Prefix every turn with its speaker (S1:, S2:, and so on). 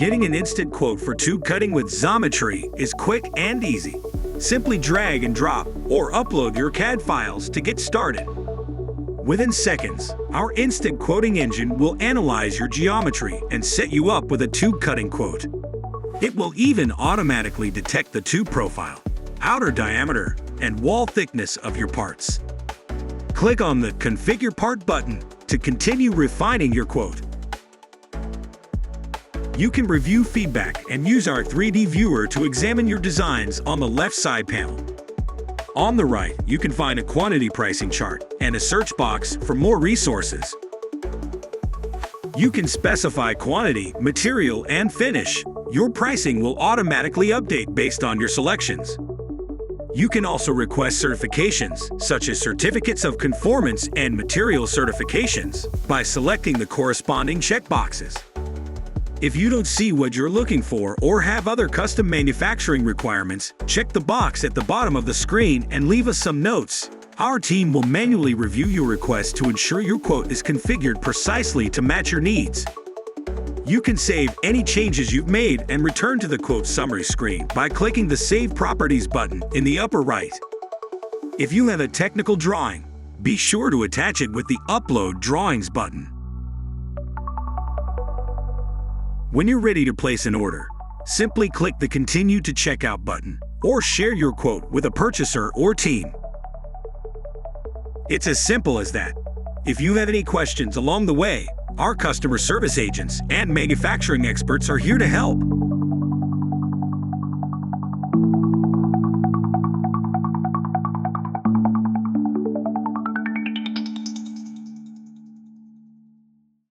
S1: Getting an instant quote for tube cutting with Xometry is quick and easy. Simply drag and drop or upload your CAD files to get started. Within seconds, our instant quoting engine will analyze your geometry and set you up with a tube cutting quote. It will even automatically detect the tube profile, outer diameter, and wall thickness of your parts. Click on the Configure Part button to continue refining your quote. You can review feedback and use our 3D viewer to examine your designs on the left side panel. On the right, you can find a quantity pricing chart and a search box for more resources. You can specify quantity, material, and finish. Your pricing will automatically update based on your selections. You can also request certifications, such as certificates of conformance and material certifications, by selecting the corresponding checkboxes. If you don't see what you're looking for or have other custom manufacturing requirements, check the box at the bottom of the screen and leave us some notes. Our team will manually review your request to ensure your quote is configured precisely to match your needs. You can save any changes you've made and return to the quote summary screen by clicking the Save Properties button in the upper right. If you have a technical drawing, be sure to attach it with the Upload Drawings button. When you're ready to place an order, simply click the Continue to Checkout button or share your quote with a purchaser or team. It's as simple as that. If you have any questions along the way, our customer service agents and manufacturing experts are here to help.